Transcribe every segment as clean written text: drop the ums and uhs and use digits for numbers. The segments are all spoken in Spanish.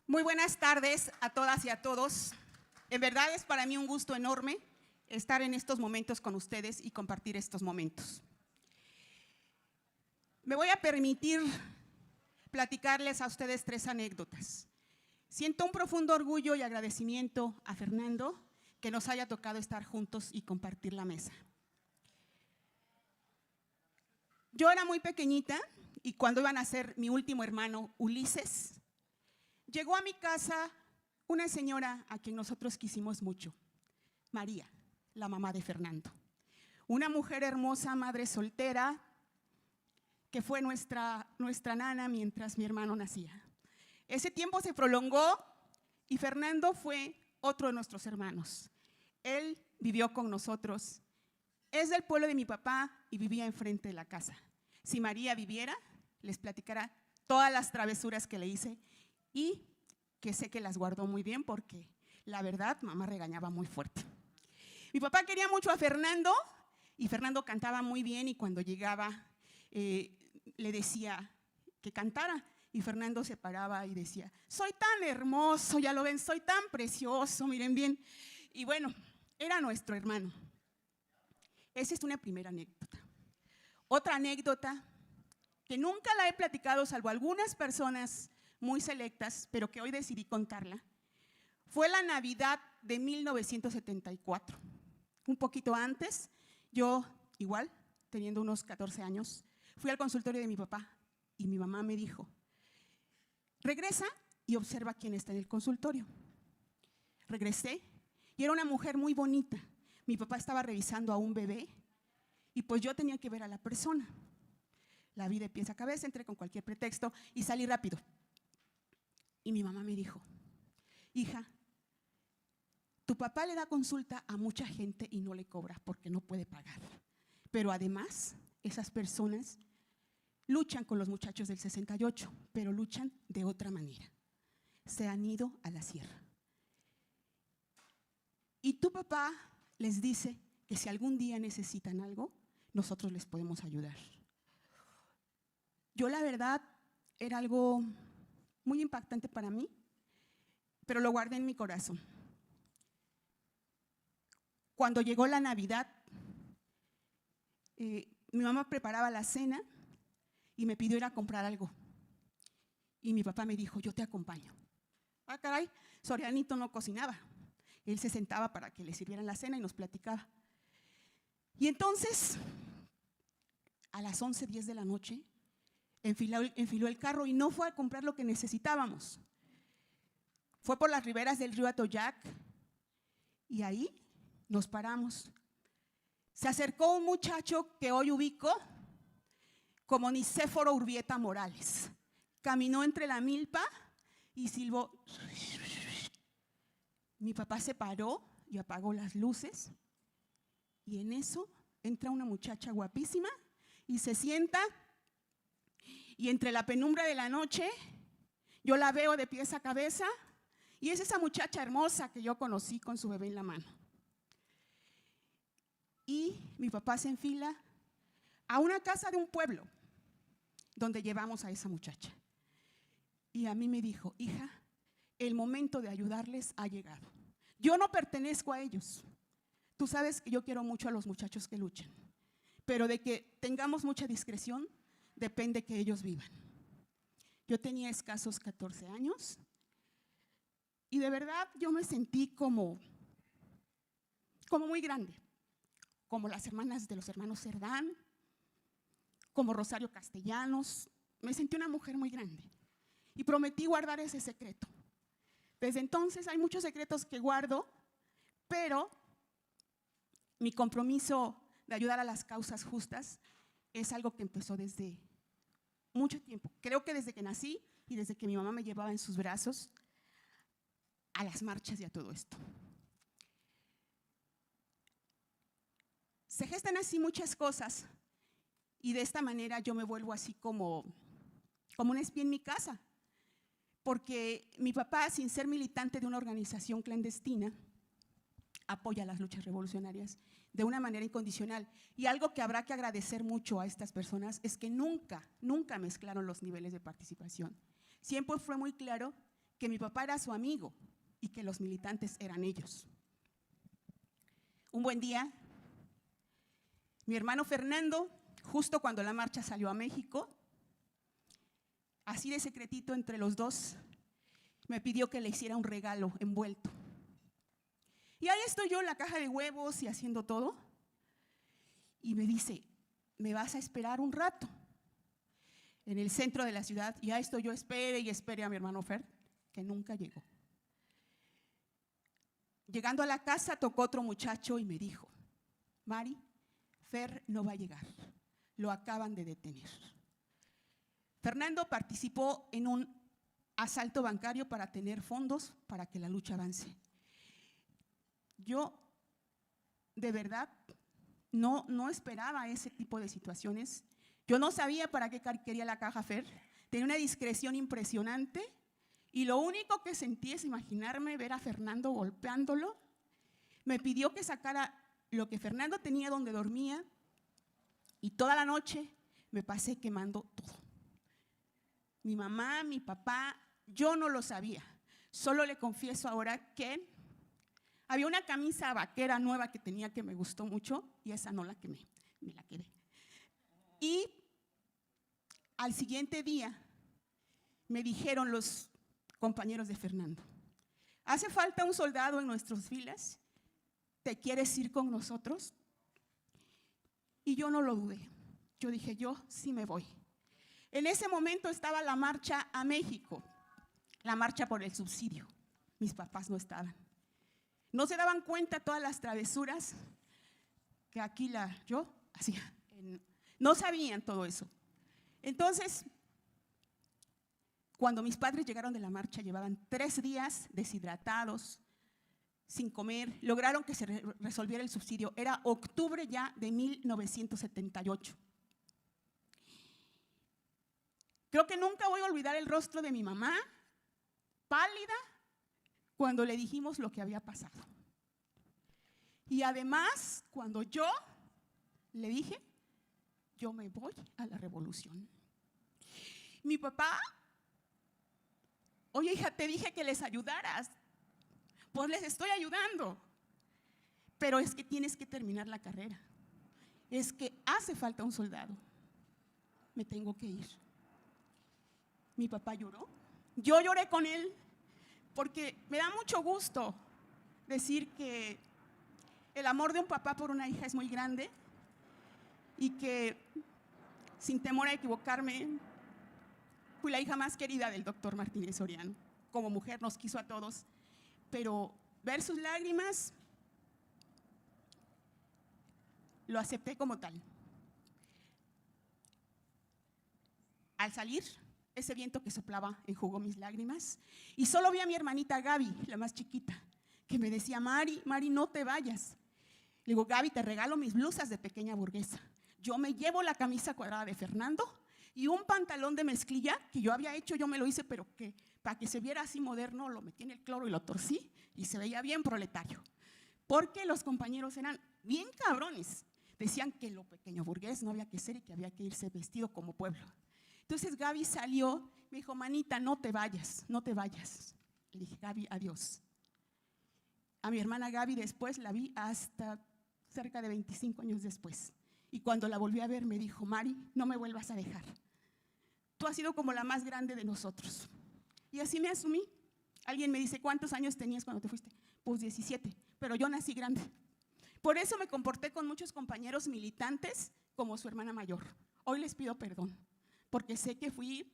Muy buenas tardes a todas y a todos. En verdad es para mí un gusto enorme estar en estos momentos con ustedes y compartir estos momentos. Me voy a permitir platicarles a ustedes 3 anécdotas. Siento un profundo orgullo y agradecimiento a Fernando que nos haya tocado estar juntos y compartir la mesa. Yo era muy pequeñita y cuando iban a ser mi último hermano, Ulises, llegó a mi casa una señora a quien nosotros quisimos mucho, María, la mamá de Fernando. Una mujer hermosa, madre soltera, que fue nuestra nana mientras mi hermano nacía. Ese tiempo se prolongó y Fernando fue otro de nuestros hermanos. Él vivió con nosotros. Es del pueblo de mi papá y vivía enfrente de la casa. Si María viviera, les platicará todas las travesuras que le hice y que sé que las guardó muy bien porque la verdad, mamá regañaba muy fuerte. Mi papá quería mucho a Fernando y Fernando cantaba muy bien y cuando llegaba le decía que cantara y Fernando se paraba y decía, soy tan hermoso, ya lo ven, soy tan precioso, miren bien. Y bueno, era nuestro hermano. Esa es una primera anécdota. Otra anécdota que nunca la he platicado, salvo algunas personas muy selectas, pero que hoy decidí contarla, fue la Navidad de 1974. Un poquito antes, yo igual, teniendo unos 14 años, fui al consultorio de mi papá y mi mamá me dijo, regresa y observa quién está en el consultorio. Regresé y era una mujer muy bonita. Mi papá estaba revisando a un bebé y pues yo tenía que ver a la persona. La vi de pies a cabeza, entré con cualquier pretexto y salí rápido. Y mi mamá me dijo, hija, tu papá le da consulta a mucha gente y no le cobra porque no puede pagar. Pero además, esas personas luchan con los muchachos del 68, pero luchan de otra manera. Se han ido a la sierra. Y tu papá les dice que si algún día necesitan algo, nosotros les podemos ayudar. Yo la verdad era algo muy impactante para mí, pero lo guardé en mi corazón. Cuando llegó la Navidad, mi mamá preparaba la cena y me pidió ir a comprar algo. Y mi papá me dijo, yo te acompaño. Ah, caray, Sorianito no cocinaba. Él se sentaba para que le sirvieran la cena y nos platicaba. Y entonces, a las 11:10 de la noche, enfiló el carro y no fue a comprar lo que necesitábamos. Fue por las riberas del río Atoyac y ahí nos paramos. Se acercó un muchacho que hoy ubico como Nicéforo Urbieta Morales. Caminó entre la milpa y silbó. Mi papá se paró y apagó las luces y en eso entra una muchacha guapísima y se sienta y entre la penumbra de la noche yo la veo de pies a cabeza y es esa muchacha hermosa que yo conocí con su bebé en la mano. Y mi papá se enfila a una casa de un pueblo donde llevamos a esa muchacha. Y a mí me dijo, hija, el momento de ayudarles ha llegado. Yo no pertenezco a ellos. Tú sabes que yo quiero mucho a los muchachos que luchan, pero de que tengamos mucha discreción depende que ellos vivan. Yo tenía escasos 14 años y de verdad yo me sentí como muy grande, como las hermanas de los hermanos Cerdán, como Rosario Castellanos. Me sentí una mujer muy grande y prometí guardar ese secreto. Desde entonces hay muchos secretos que guardo, pero mi compromiso de ayudar a las causas justas es algo que empezó desde mucho tiempo. Creo que desde que nací y desde que mi mamá me llevaba en sus brazos a las marchas y a todo esto. Se gestan así muchas cosas y de esta manera yo me vuelvo así como una espía en mi casa, porque mi papá, sin ser militante de una organización clandestina, apoya las luchas revolucionarias de una manera incondicional. Y algo que habrá que agradecer mucho a estas personas es que nunca mezclaron los niveles de participación. Siempre fue muy claro que mi papá era su amigo y que los militantes eran ellos. Un buen día, mi hermano Fernando, justo cuando la marcha salió a México, así de secretito entre los dos, me pidió que le hiciera un regalo envuelto. Y ahí estoy yo en la caja de huevos y haciendo todo. Y me dice, ¿me vas a esperar un rato? En el centro de la ciudad, y ahí estoy yo, espere y espere a mi hermano Fer, que nunca llegó. Llegando a la casa, tocó otro muchacho y me dijo, Mari, Fer no va a llegar, lo acaban de detener. Fernando participó en un asalto bancario para tener fondos para que la lucha avance. Yo, de verdad, no esperaba ese tipo de situaciones. Yo no sabía para qué quería la caja Fer, tenía una discreción impresionante y lo único que sentí es imaginarme ver a Fernando golpeándolo. Me pidió que sacara lo que Fernando tenía donde dormía y toda la noche me pasé quemando todo. Mi mamá, mi papá, yo no lo sabía. Solo le confieso ahora que había una camisa vaquera nueva que tenía que me gustó mucho y esa no la quemé, me la quedé. Y al siguiente día me dijeron los compañeros de Fernando, hace falta un soldado en nuestras filas, ¿te quieres ir con nosotros? Y yo no lo dudé, yo dije, yo sí me voy. En ese momento estaba la marcha a México, la marcha por el subsidio, mis papás no estaban. No se daban cuenta todas las travesuras que aquí yo hacía. No sabían todo eso. Entonces, cuando mis padres llegaron de la marcha, llevaban 3 días deshidratados, sin comer, lograron que se resolviera el subsidio. Era octubre ya de 1978. Creo que nunca voy a olvidar el rostro de mi mamá, pálida, cuando le dijimos lo que había pasado. Y además, cuando yo le dije, yo me voy a la revolución. Mi papá, oye hija, te dije que les ayudaras, pues les estoy ayudando, pero es que tienes que terminar la carrera, es que hace falta un soldado, me tengo que ir. Mi papá lloró, yo lloré con él, porque me da mucho gusto decir que el amor de un papá por una hija es muy grande y que, sin temor a equivocarme, fui la hija más querida del doctor Martínez Soriano. Como mujer nos quiso a todos, pero ver sus lágrimas lo acepté como tal. Al salir, ese viento que soplaba enjugó mis lágrimas y solo vi a mi hermanita Gaby, la más chiquita, que me decía, Mari, no te vayas. Le digo, Gaby, te regalo mis blusas de pequeña burguesa. Yo me llevo la camisa cuadrada de Fernando y un pantalón de mezclilla que yo había hecho, yo me lo hice, pero que para que se viera así moderno, lo metí en el cloro y lo torcí y se veía bien proletario. Porque los compañeros eran bien cabrones. Decían que lo pequeño burgués no había que ser y que había que irse vestido como pueblo. Entonces Gaby salió, me dijo, manita, no te vayas, no te vayas. Le dije, Gaby, adiós. A mi hermana Gaby después la vi hasta cerca de 25 años después. Y cuando la volví a ver me dijo, Mari, no me vuelvas a dejar. Tú has sido como la más grande de nosotros. Y así me asumí. Alguien me dice, ¿cuántos años tenías cuando te fuiste? Pues 17, pero yo nací grande. Por eso me comporté con muchos compañeros militantes como su hermana mayor. Hoy les pido perdón, porque sé que fui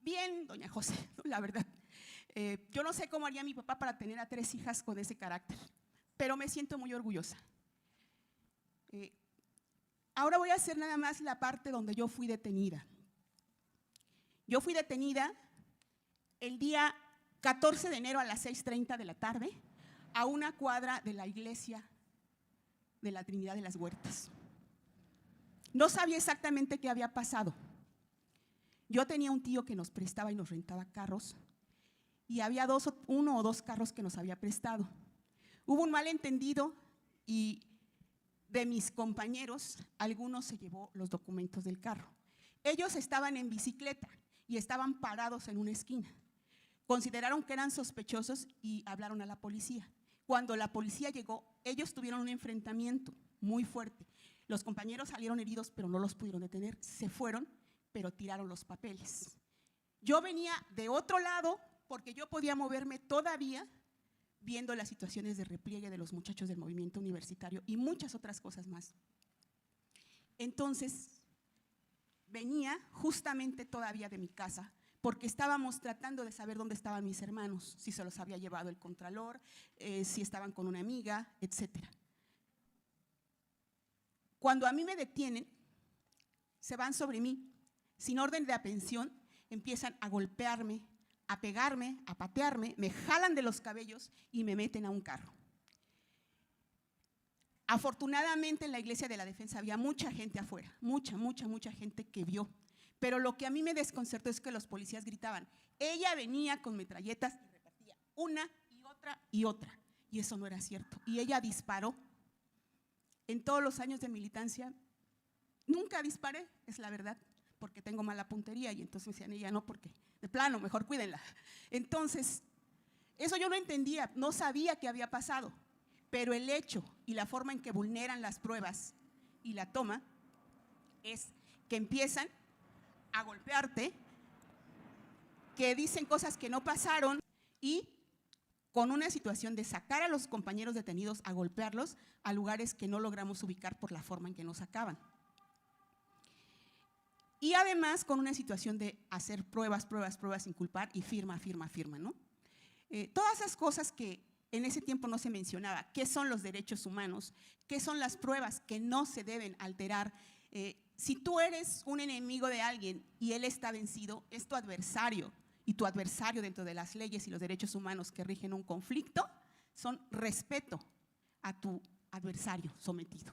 bien, doña José, la verdad. Yo no sé cómo haría mi papá para tener a 3 hijas con ese carácter, pero me siento muy orgullosa. Ahora voy a hacer nada más la parte donde yo fui detenida. Yo fui detenida el día 14 de enero a las 6:30 de la tarde a una cuadra de la iglesia de la Trinidad de las Huertas. No sabía exactamente qué había pasado. Yo tenía un tío que nos prestaba y nos rentaba carros y había 1 o 2 carros que nos había prestado. Hubo un malentendido y de mis compañeros, algunos se llevó los documentos del carro. Ellos estaban en bicicleta y estaban parados en una esquina. consideraron que eran sospechosos y hablaron a la policía. Cuando la policía llegó, ellos tuvieron un enfrentamiento muy fuerte. Los compañeros salieron heridos, pero no los pudieron detener. Se fueron, pero tiraron los papeles. Yo venía de otro lado porque yo podía moverme todavía viendo las situaciones de repliegue de los muchachos del movimiento universitario y muchas otras cosas más. Entonces, venía justamente todavía de mi casa porque estábamos tratando de saber dónde estaban mis hermanos, si se los había llevado el contralor, si estaban con una amiga, etcétera. Cuando a mí me detienen, se van sobre mí, sin orden de aprehensión, empiezan a golpearme, a pegarme, a patearme, me jalan de los cabellos y me meten a un carro. Afortunadamente en la Iglesia de la Defensa había mucha gente afuera, mucha gente que vio. Pero lo que a mí me desconcertó es que los policías gritaban, ella venía con metralletas y repartía una y otra y otra. Y eso no era cierto. Y ella disparó. En todos los años de militancia, nunca disparé, es la verdad, porque tengo mala puntería. Y entonces me decían, ella no, porque de plano, mejor cuídenla. Entonces, eso yo no entendía, no sabía qué había pasado. Pero el hecho y la forma en que vulneran las pruebas y la toma es que empiezan a golpearte, que dicen cosas que no pasaron y con una situación de sacar a los compañeros detenidos a golpearlos a lugares que no logramos ubicar por la forma en que nos sacaban. Y además con una situación de hacer pruebas, inculpar y firma, ¿no? Todas esas cosas que en ese tiempo no se mencionaba, qué son los derechos humanos, qué son las pruebas que no se deben alterar. Si tú eres un enemigo de alguien y él está vencido, es tu adversario, y tu adversario dentro de las leyes y los derechos humanos que rigen un conflicto son respeto a tu adversario sometido.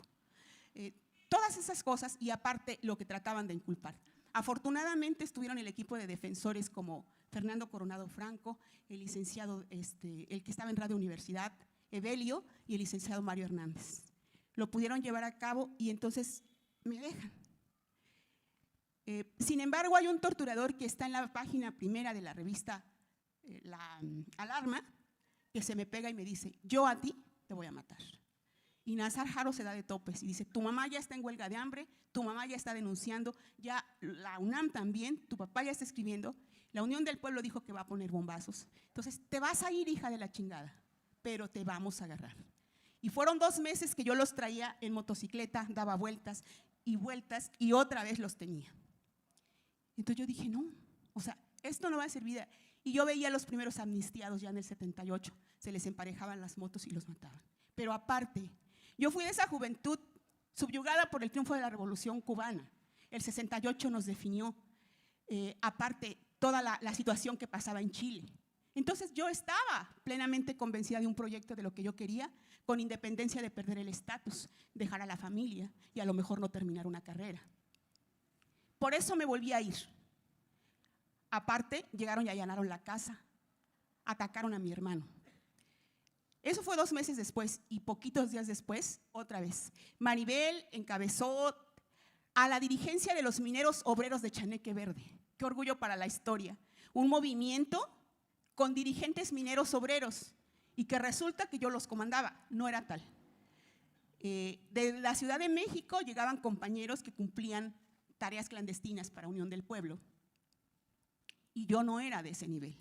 Todas esas cosas y aparte lo que trataban de inculpar. Afortunadamente estuvieron el equipo de defensores como Fernando Coronado Franco, el licenciado, el que estaba en Radio Universidad, Evelio, y el licenciado Mario Hernández. Lo pudieron llevar a cabo y entonces me dejan. Sin embargo, hay un torturador que está en la página primera de la revista La Alarma, que se me pega y me dice, yo a ti te voy a matar. Y Nazar Haro se da de topes y dice, tu mamá ya está en huelga de hambre, tu mamá ya está denunciando, ya la UNAM también, tu papá ya está escribiendo, la Unión del Pueblo dijo que va a poner bombazos. Entonces, te vas a ir, hija de la chingada, pero te vamos a agarrar. Y fueron 2 meses que yo los traía en motocicleta, daba vueltas y otra vez los tenía. Entonces yo dije, no, o sea, esto no va a servir. Y yo veía a los primeros amnistiados ya en el 78, se les emparejaban las motos y los mataban. Pero aparte, yo fui de esa juventud subyugada por el triunfo de la Revolución Cubana. El 68 nos definió, aparte, toda la situación que pasaba en Chile. Entonces yo estaba plenamente convencida de un proyecto de lo que yo quería, con independencia de perder el estatus, dejar a la familia y a lo mejor no terminar una carrera. Por eso me volví a ir. Aparte, llegaron y allanaron la casa, atacaron a mi hermano. Eso fue 2 meses después y poquitos días después, otra vez. Maribel encabezó a la dirigencia de los mineros obreros de Chaneque Verde. Qué orgullo para la historia. Un movimiento con dirigentes mineros obreros y que resulta que yo los comandaba, no era tal. De la Ciudad de México llegaban compañeros que cumplían tareas clandestinas para Unión del Pueblo y yo no era de ese nivel.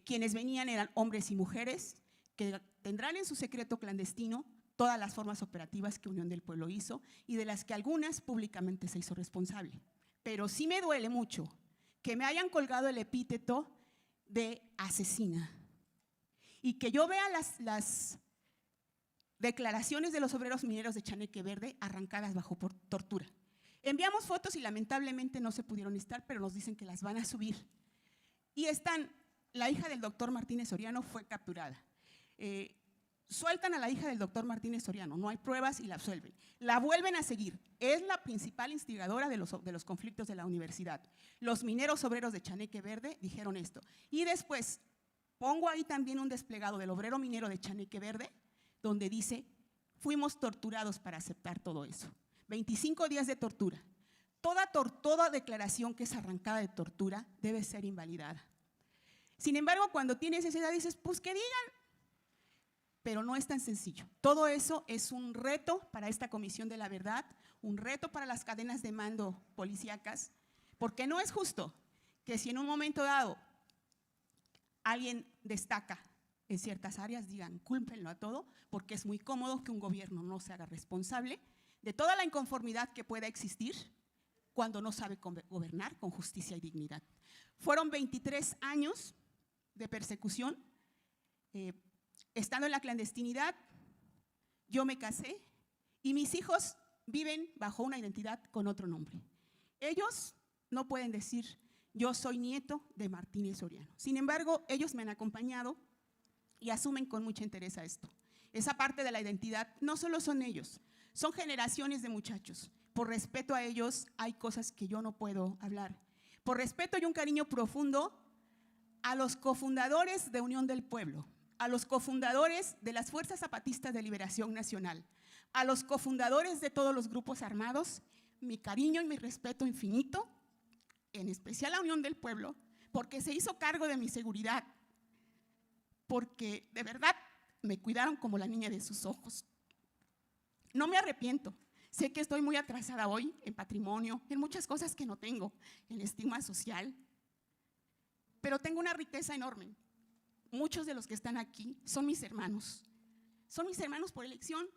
Quienes venían eran hombres y mujeres que tendrán en su secreto clandestino todas las formas operativas que Unión del Pueblo hizo y de las que algunas públicamente se hizo responsable. Pero sí me duele mucho que me hayan colgado el epíteto de asesina y que yo vea las declaraciones de los obreros mineros de Chaneque Verde arrancadas bajo tortura. Enviamos fotos y lamentablemente no se pudieron estar, pero nos dicen que las van a subir. Y están, la hija del doctor Martínez Soriano fue capturada. Sueltan a la hija del doctor Martínez Soriano, no hay pruebas y la absuelven. La vuelven a seguir, es la principal instigadora de los conflictos de la universidad. Los mineros obreros de Chaneque Verde dijeron esto. Y después pongo ahí también un desplegado del obrero minero de Chaneque Verde, donde dice, fuimos torturados para aceptar todo eso. 25 días de tortura. Toda declaración que es arrancada de tortura debe ser invalidada. Sin embargo, cuando tienes esa edad dices, pues que digan, pero no es tan sencillo. Todo eso es un reto para esta Comisión de la Verdad, un reto para las cadenas de mando policíacas, porque no es justo que si en un momento dado alguien destaca en ciertas áreas, digan, cúlpenlo a todo, porque es muy cómodo que un gobierno no se haga responsable de toda la inconformidad que pueda existir cuando no sabe gobernar con justicia y dignidad. Fueron 23 años de persecución, estando en la clandestinidad, yo me casé y mis hijos viven bajo una identidad con otro nombre. Ellos no pueden decir, yo soy nieto de Martínez Soriano. Sin embargo, ellos me han acompañado y asumen con mucha interés a esto. Esa parte de la identidad no solo son ellos, son generaciones de muchachos. Por respeto a ellos hay cosas que yo no puedo hablar. Por respeto y un cariño profundo a los cofundadores de Unión del Pueblo, a los cofundadores de las Fuerzas Zapatistas de Liberación Nacional, a los cofundadores de todos los grupos armados, mi cariño y mi respeto infinito, en especial a Unión del Pueblo, porque se hizo cargo de mi seguridad, porque de verdad me cuidaron como la niña de sus ojos. No me arrepiento. Sé que estoy muy atrasada hoy en patrimonio, en muchas cosas que no tengo, en estima social, pero tengo una riqueza enorme. Muchos de los que están aquí son mis hermanos por elección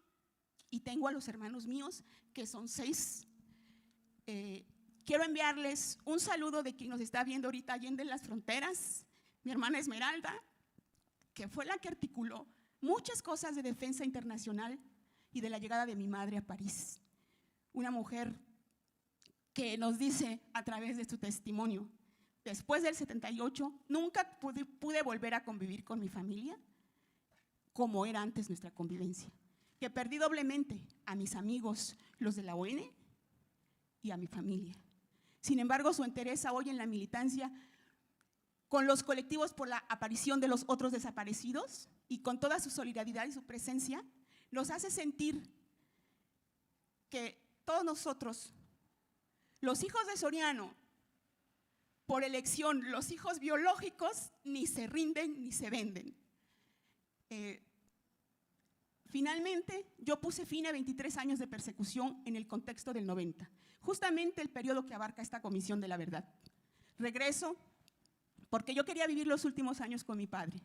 y tengo a los hermanos míos que son 6. Quiero enviarles un saludo de quien nos está viendo ahorita allende las fronteras, mi hermana Esmeralda, que fue la que articuló muchas cosas de defensa internacional y de la llegada de mi madre a París. Una mujer que nos dice a través de su testimonio, después del 78, nunca pude volver a convivir con mi familia como era antes nuestra convivencia, que perdí doblemente a mis amigos, los de la ON, y a mi familia. Sin embargo, su entereza hoy en la militancia con los colectivos por la aparición de los otros desaparecidos y con toda su solidaridad y su presencia, nos hace sentir que todos nosotros, los hijos de Soriano, por elección, los hijos biológicos, ni se rinden ni se venden. Finalmente, yo puse fin a 23 años de persecución en el contexto del 90, justamente el periodo que abarca esta Comisión de la Verdad. Regreso porque yo quería vivir los últimos años con mi padre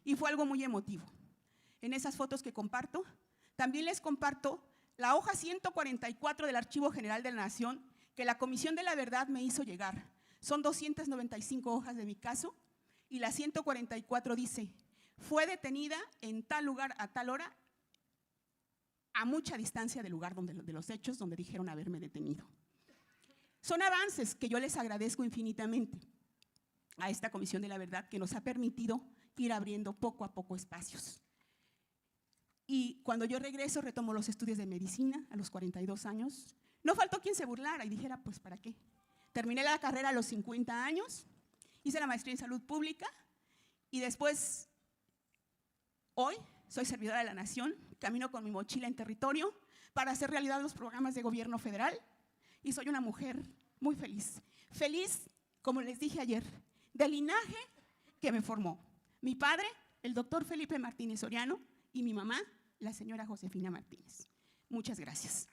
y fue algo muy emotivo. En esas fotos que comparto, también les comparto la hoja 144 del Archivo General de la Nación que la Comisión de la Verdad me hizo llegar. Son 295 hojas de mi caso y la 144 dice, fue detenida en tal lugar a tal hora, a mucha distancia del lugar de los hechos donde dijeron haberme detenido. Son avances que yo les agradezco infinitamente a esta Comisión de la Verdad que nos ha permitido ir abriendo poco a poco espacios. Y cuando yo regreso, retomo los estudios de medicina a los 42 años. No faltó quien se burlara y dijera, pues, ¿para qué? Terminé la carrera a los 50 años, hice la maestría en salud pública y después, hoy, soy servidora de la Nación, camino con mi mochila en territorio para hacer realidad los programas de gobierno federal y soy una mujer muy feliz. Feliz, como les dije ayer, del linaje que me formó. Mi padre, el doctor Felipe Martínez Soriano, y mi mamá, la señora Josefina Martínez. Muchas gracias.